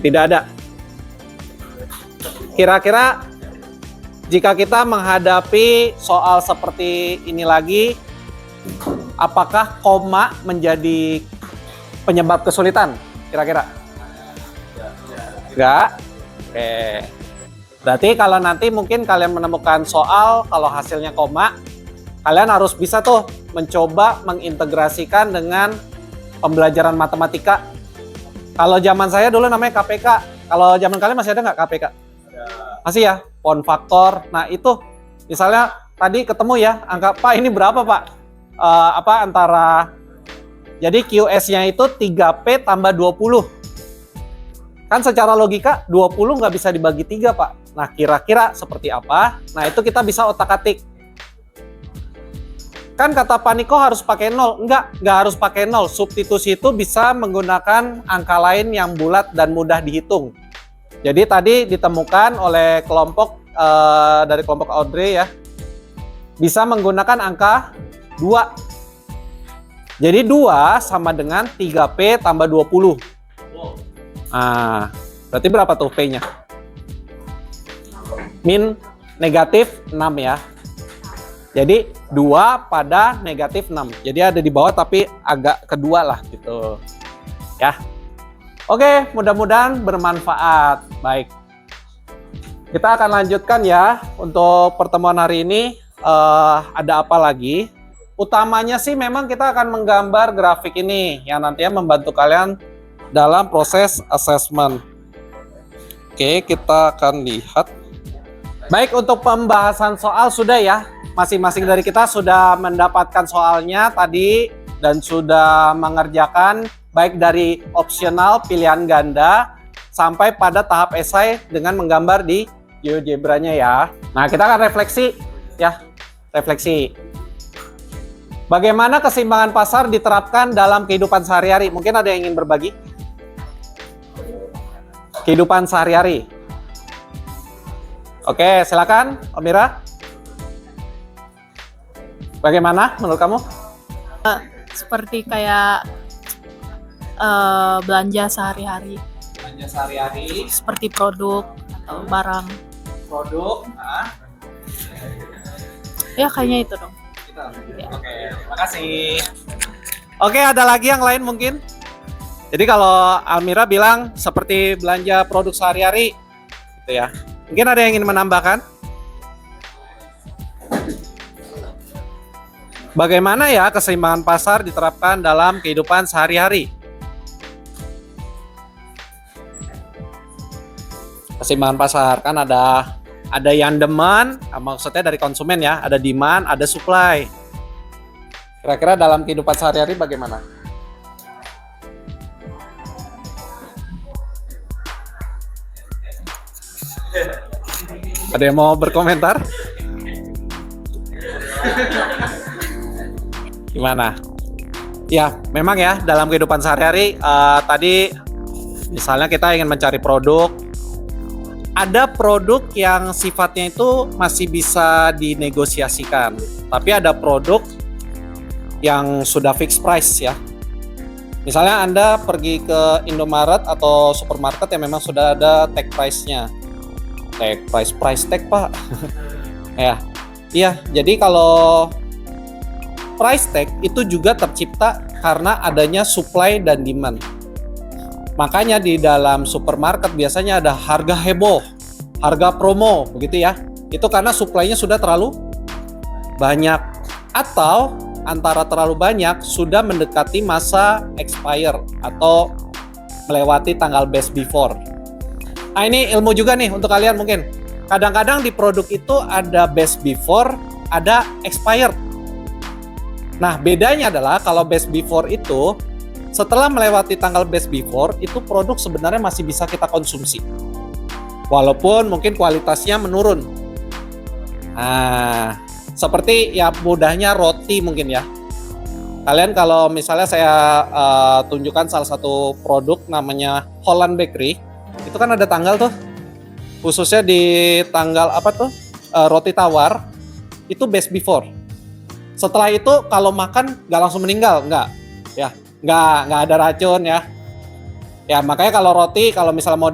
Tidak ada. Kira-kira jika kita menghadapi soal seperti ini lagi, apakah koma menjadi penyebab kesulitan? Kira-kira? Enggak? Oke. Berarti kalau nanti mungkin kalian menemukan soal kalau hasilnya koma, kalian harus bisa tuh mencoba mengintegrasikan dengan pembelajaran matematika. Kalau zaman saya dulu namanya KPK. Kalau zaman kalian masih ada nggak KPK? Masih ya? Pound faktor. Nah itu misalnya tadi ketemu ya angka Pak ini berapa Pak? Antara jadi QS-nya itu 3P tambah 20. Kan secara logika 20 nggak bisa dibagi 3 Pak. Nah kira-kira seperti apa? Nah itu kita bisa otak-atik. Kan kata Pak Niko harus pakai 0. Nggak harus pakai 0. Substitusi itu bisa menggunakan angka lain yang bulat dan mudah dihitung. Jadi tadi ditemukan oleh kelompok dari kelompok Audrey ya. Bisa menggunakan angka 2. Jadi 2 sama dengan 3P tambah 20. Nah, berarti berapa tuh P-nya? Min negatif 6 ya. Jadi 2 pada negatif 6. Jadi ada di bawah tapi agak kedua lah gitu. Ya. Oke, mudah-mudahan bermanfaat. Baik. Kita akan lanjutkan ya. Untuk pertemuan hari ini ada apa lagi? Utamanya sih memang kita akan menggambar grafik ini yang nantinya membantu kalian dalam proses assessment. Oke, kita akan lihat. Baik, untuk pembahasan soal sudah ya. Masing-masing dari kita sudah mendapatkan soalnya tadi dan sudah mengerjakan baik dari opsional pilihan ganda sampai pada tahap esai dengan menggambar di GeoGebra-nya ya. Nah, kita akan refleksi ya, refleksi. Bagaimana keseimbangan pasar diterapkan dalam kehidupan sehari-hari? Mungkin ada yang ingin berbagi? Kehidupan sehari-hari. Oke, silakan, Om Mira. Bagaimana menurut kamu? Seperti kayak belanja sehari-hari, Belanja sehari-hari, seperti produk atau barang. produk. Ya kayaknya itu dong. Oke, terima kasih. Oke, ada lagi yang lain mungkin? Jadi kalau Almira bilang seperti belanja produk sehari-hari, gitu ya. Mungkin ada yang ingin menambahkan? Bagaimana ya keseimbangan pasar diterapkan dalam kehidupan sehari-hari? Keseimbangan pasar kan ada yang demand, maksudnya dari konsumen ya, ada demand, ada supply. Kira-kira dalam kehidupan sehari-hari bagaimana? Ada yang mau berkomentar? Gimana? Ya, memang ya dalam kehidupan sehari-hari tadi misalnya kita ingin mencari produk, ada produk yang sifatnya itu masih bisa dinegosiasikan, tapi ada produk yang sudah fixed price ya. Misalnya Anda pergi ke Indomaret atau supermarket yang memang sudah ada tag price-nya. Tag price tag, Pak. Ya. Iya, jadi kalau price tag itu juga tercipta karena adanya supply dan demand. Makanya di dalam supermarket biasanya ada harga heboh, harga promo, begitu ya. Itu karena supply-nya sudah terlalu banyak atau antara terlalu banyak sudah mendekati masa expire atau melewati tanggal best before. Nah, ini ilmu juga nih untuk kalian mungkin. Kadang-kadang di produk itu ada best before, ada expired. Nah, bedanya adalah kalau best before itu setelah melewati tanggal best before, itu produk sebenarnya masih bisa kita konsumsi. Walaupun mungkin kualitasnya menurun. Nah, seperti ya mudahnya roti mungkin ya. Kalian kalau misalnya saya tunjukkan salah satu produk namanya Holland Bakery, itu kan ada tanggal tuh. Khususnya di tanggal apa tuh? Roti tawar, itu best before. Setelah itu kalau makan nggak langsung meninggal, nggak. Ya. Nggak ada racun ya. Ya makanya kalau roti kalau misalnya mau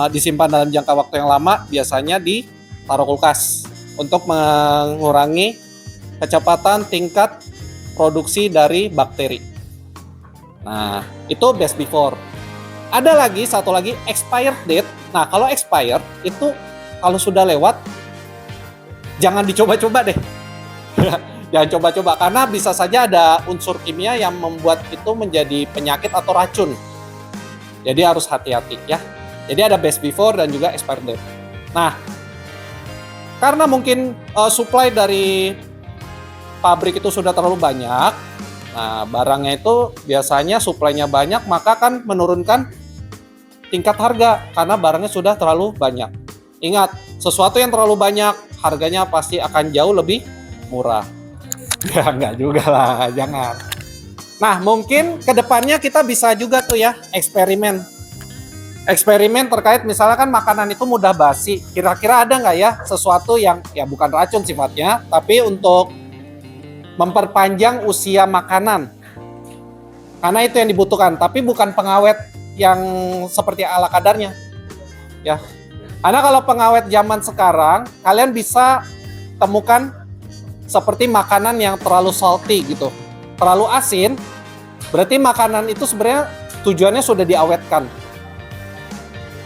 disimpan dalam jangka waktu yang lama biasanya ditaruh kulkas untuk mengurangi kecepatan tingkat produksi dari bakteri. Nah itu best before. Ada lagi satu lagi expired date. Nah kalau expired itu kalau sudah lewat jangan dicoba-coba deh. Jangan coba-coba karena bisa saja ada unsur kimia yang membuat itu menjadi penyakit atau racun. Jadi harus hati-hati ya. Jadi ada best before dan juga expired date. Nah, karena mungkin supply dari pabrik itu sudah terlalu banyak, nah barangnya itu biasanya supply-nya banyak, maka kan menurunkan tingkat harga karena barangnya sudah terlalu banyak. Ingat, sesuatu yang terlalu banyak harganya pasti akan jauh lebih murah. Ya enggak juga lah, jangan. Nah mungkin kedepannya kita bisa juga tuh ya eksperimen terkait misalnya kan makanan itu mudah basi. Kira-kira ada nggak ya sesuatu yang ya bukan racun sifatnya, tapi untuk memperpanjang usia makanan. Karena itu yang dibutuhkan, tapi bukan pengawet yang seperti ala kadarnya. Ya, karena kalau pengawet zaman sekarang kalian bisa temukan seperti makanan yang terlalu salty gitu, terlalu asin, berarti makanan itu sebenarnya tujuannya sudah diawetkan.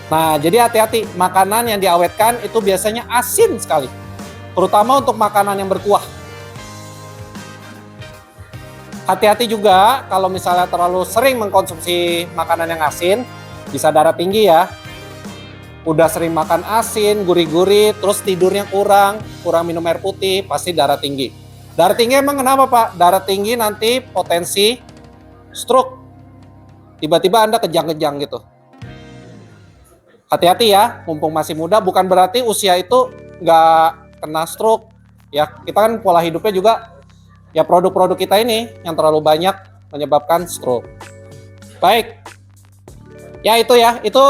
Nah, jadi hati-hati, makanan yang diawetkan itu biasanya asin sekali, terutama untuk makanan yang berkuah. Hati-hati juga kalau misalnya terlalu sering mengkonsumsi makanan yang asin, bisa darah tinggi ya. Udah sering makan asin, gurih-gurih, terus tidurnya kurang minum air putih, pasti darah tinggi. Darah tinggi emang kenapa Pak? Darah tinggi nanti potensi stroke. Tiba-tiba Anda kejang-kejang gitu. Hati-hati ya, mumpung masih muda, bukan berarti usia itu nggak kena stroke. Ya, kita kan pola hidupnya juga, ya produk-produk kita ini yang terlalu banyak menyebabkan stroke. Baik, ya itu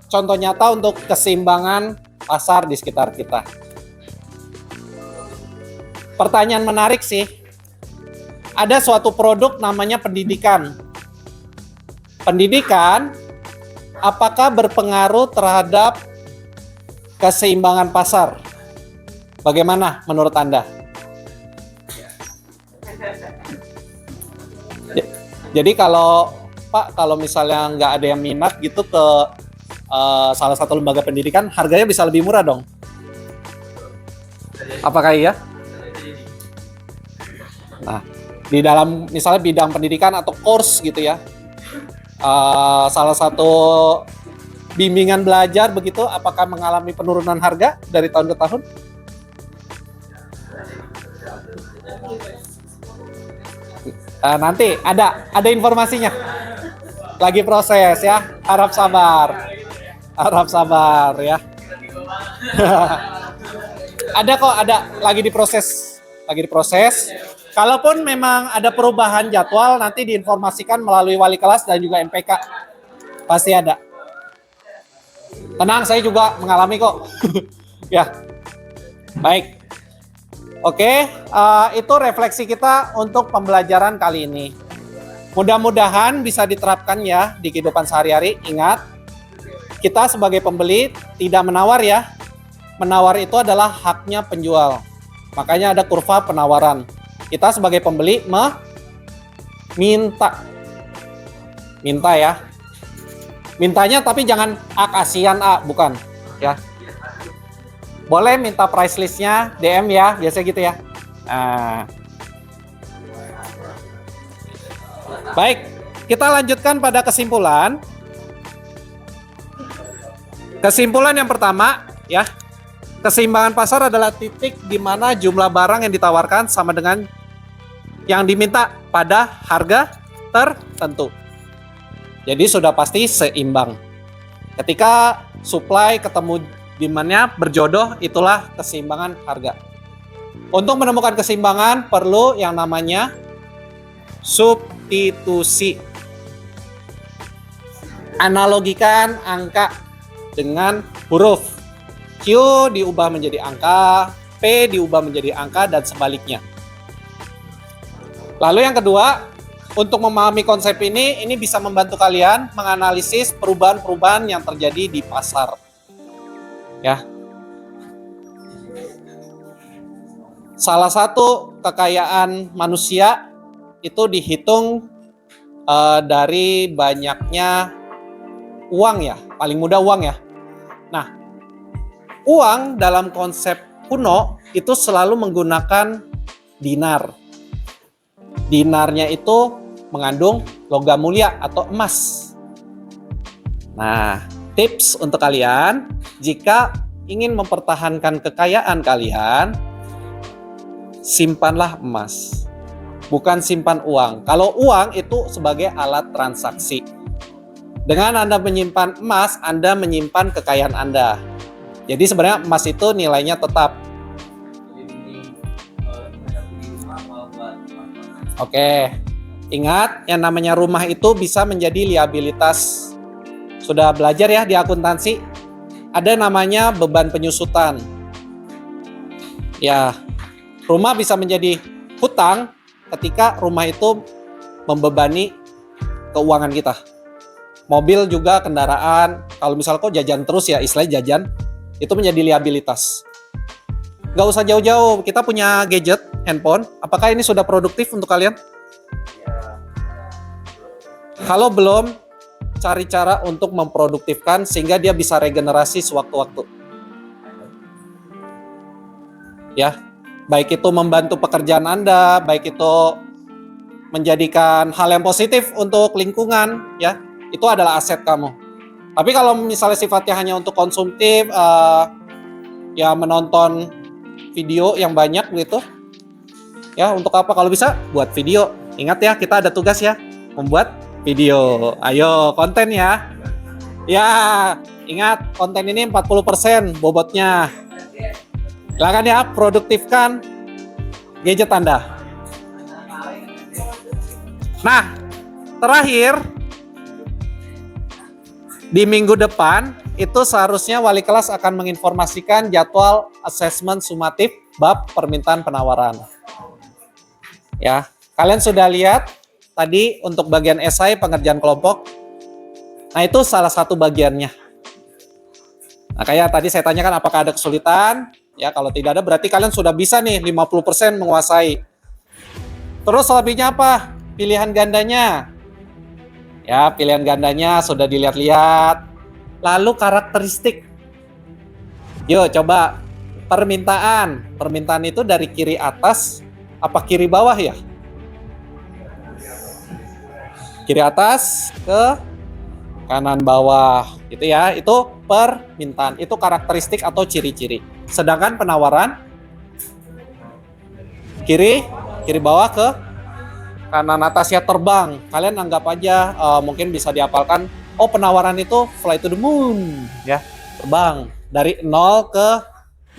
contoh nyata untuk keseimbangan pasar di sekitar kita. Pertanyaan menarik sih, ada suatu produk namanya pendidikan. Pendidikan, apakah berpengaruh terhadap keseimbangan pasar? Bagaimana menurut Anda? Jadi kalau Pak, kalau misalnya nggak ada yang minat gitu ke salah satu lembaga pendidikan, harganya bisa lebih murah dong? Apakah iya? Nah, di dalam misalnya bidang pendidikan atau course gitu ya, salah satu bimbingan belajar begitu, apakah mengalami penurunan harga dari tahun ke tahun? Nanti ada informasinya. Lagi proses ya, harap sabar ya. Ada lagi diproses. Kalaupun memang ada perubahan jadwal, nanti diinformasikan melalui wali kelas dan juga MPK. Pasti ada. Tenang, saya juga mengalami kok. Ya, baik. Oke, itu refleksi kita untuk pembelajaran kali ini. Mudah-mudahan bisa diterapkan ya di kehidupan sehari-hari. Ingat, kita sebagai pembeli tidak menawar ya. Menawar itu adalah haknya penjual. Makanya ada kurva penawaran. Kita sebagai pembeli minta ya. Mintanya tapi jangan kasihan bukan ya. Boleh minta price listnya DM ya, biasanya gitu ya. Nah. Baik, kita lanjutkan pada kesimpulan. Kesimpulan yang pertama ya. Keseimbangan pasar adalah titik di mana jumlah barang yang ditawarkan sama dengan yang diminta pada harga tertentu. Jadi sudah pasti seimbang. Ketika supply ketemu demand-nya berjodoh, itulah keseimbangan harga. Untuk menemukan keseimbangan perlu yang namanya substitusi. Analogikan angka dengan huruf. Q diubah menjadi angka, P diubah menjadi angka, dan sebaliknya. Lalu yang kedua, untuk memahami konsep ini bisa membantu kalian menganalisis perubahan-perubahan yang terjadi di pasar. Ya. Salah satu kekayaan manusia itu dihitung dari banyaknya uang ya, paling mudah uang ya. Nah, uang dalam konsep kuno itu selalu menggunakan dinar. Dinarnya itu mengandung logam mulia atau emas. Nah, tips untuk kalian, jika ingin mempertahankan kekayaan kalian, simpanlah emas. Bukan simpan uang. Kalau uang itu sebagai alat transaksi. Dengan Anda menyimpan emas, Anda menyimpan kekayaan Anda. Jadi sebenarnya emas itu nilainya tetap. Oke, ingat yang namanya rumah itu bisa menjadi liabilitas. Sudah belajar ya di akuntansi? Ada namanya beban penyusutan. Ya, rumah bisa menjadi hutang ketika rumah itu membebani keuangan kita. Mobil juga, kendaraan, kalau misal kok jajan terus ya, istilahnya jajan, itu menjadi liabilitas. Nggak usah jauh-jauh, kita punya gadget, handphone. Apakah ini sudah produktif untuk kalian? Kalau belum, cari cara untuk memproduktifkan sehingga dia bisa regenerasi sewaktu-waktu. Ya, baik itu membantu pekerjaan Anda, baik itu menjadikan hal yang positif untuk lingkungan, ya, itu adalah aset kamu. Tapi kalau misalnya sifatnya hanya untuk konsumtif, ya menonton video yang banyak gitu, Ya, untuk apa? Kalau bisa buat video. Ingat ya, kita ada tugas ya, membuat video. Ayo, konten ya. Ya, ingat konten ini 40% bobotnya. Silakan ya, produktifkan gadget Anda. Nah, terakhir di minggu depan itu seharusnya wali kelas akan menginformasikan jadwal asesmen sumatif bab permintaan penawaran. Ya, kalian sudah lihat tadi untuk bagian esai pengerjaan kelompok. Nah, itu salah satu bagiannya. Nah, kayak tadi saya tanyakan apakah ada kesulitan? Ya, kalau tidak ada berarti kalian sudah bisa nih 50% menguasai. Terus selebihnya apa? Pilihan gandanya. Ya, pilihan gandanya sudah dilihat-lihat. Lalu karakteristik. Yuk, coba permintaan. Permintaan itu dari kiri atas apa kiri bawah ya? Kiri atas ke kanan bawah. Gitu ya. Itu permintaan. Itu karakteristik atau ciri-ciri. Sedangkan penawaran kiri bawah ke kanan atas ya, terbang. Kalian anggap aja mungkin bisa dihafalkan. Oh, penawaran itu fly to the moon ya, terbang dari 0 ke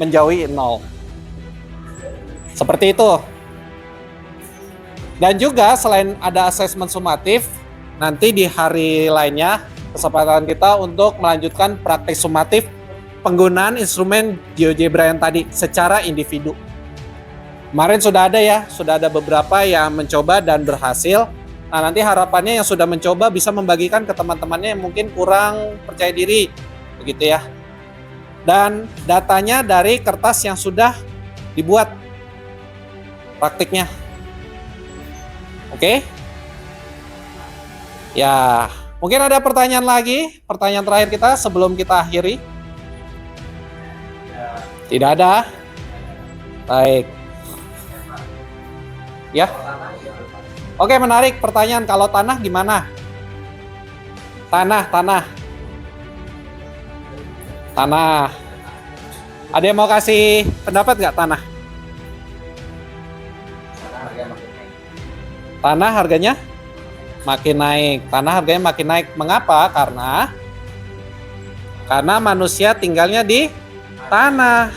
menjauhi 0. Seperti itu. Dan juga selain ada asesmen sumatif, nanti di hari lainnya kesempatan kita untuk melanjutkan praktik sumatif penggunaan instrumen GeoGebra yang tadi secara individu. Kemarin sudah ada ya, sudah ada beberapa yang mencoba dan berhasil. Nah, nanti harapannya yang sudah mencoba bisa membagikan ke teman-temannya yang mungkin kurang percaya diri, begitu ya. Dan datanya dari kertas yang sudah dibuat praktiknya. Oke? Ya, mungkin ada pertanyaan lagi, pertanyaan terakhir kita sebelum kita akhiri. Tidak ada? Baik. Ya. Oke, menarik pertanyaan. Kalau tanah gimana? Tanah. Ada yang mau kasih pendapat nggak tanah? Tanah harganya makin naik. Tanah harganya makin naik. Mengapa? Karena manusia tinggalnya di tanah.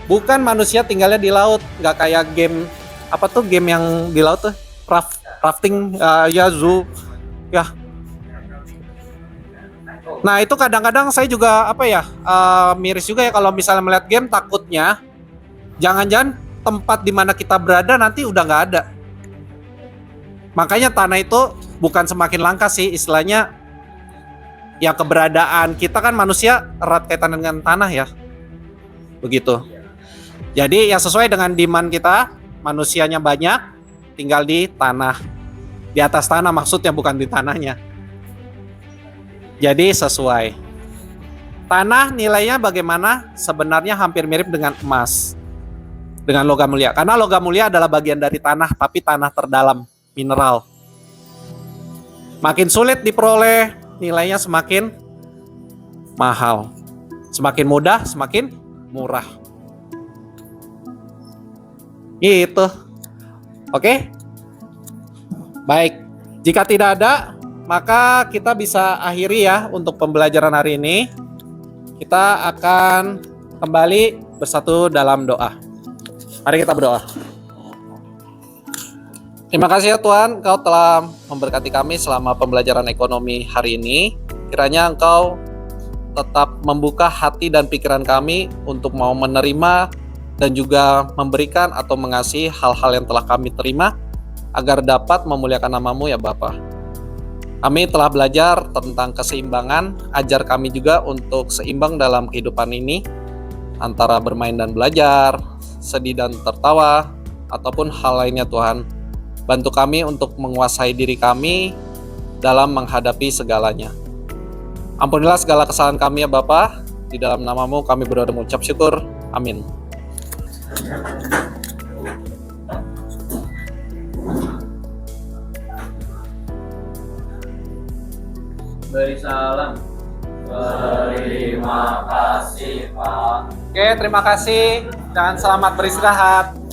Bukan manusia tinggalnya di laut. Nggak kayak game, apa tuh game yang di laut tuh? Rafting, ya zoo. Ya. Nah, itu kadang-kadang saya juga miris juga ya kalau misalnya melihat game, takutnya jangan-jangan tempat di mana kita berada nanti udah nggak ada. Makanya tanah itu bukan semakin langka sih, istilahnya ya keberadaan kita kan manusia erat kaitan dengan tanah ya. Begitu. Jadi ya sesuai dengan demand kita, manusianya banyak, tinggal di tanah. Di atas tanah maksudnya, bukan di tanahnya. Jadi sesuai. Tanah nilainya bagaimana? Sebenarnya hampir mirip dengan emas. Dengan logam mulia. Karena logam mulia adalah bagian dari tanah, tapi tanah terdalam, mineral. Makin sulit diperoleh, nilainya semakin mahal. Semakin mudah, semakin murah. Gitu. Oke? Baik. Jika tidak ada, maka kita bisa akhiri ya untuk pembelajaran hari ini. Kita akan kembali bersatu dalam doa. Mari kita berdoa. Terima kasih ya Tuhan, Engkau telah memberkati kami selama pembelajaran ekonomi hari ini. Kiranya Engkau tetap membuka hati dan pikiran kami untuk mau menerima dan juga memberikan atau mengasihi hal-hal yang telah kami terima agar dapat memuliakan nama-Mu ya Bapa. Kami telah belajar tentang keseimbangan, ajar kami juga untuk seimbang dalam kehidupan ini antara bermain dan belajar, sedih dan tertawa, ataupun hal lainnya Tuhan. Bantu kami untuk menguasai diri kami dalam menghadapi segalanya. Ampunilah segala kesalahan kami ya Bapa. Di dalam nama-Mu kami berdoa dan mengucap syukur. Amin. Beri salam. Terima kasih Pak. Oke, terima kasih dan selamat beristirahat.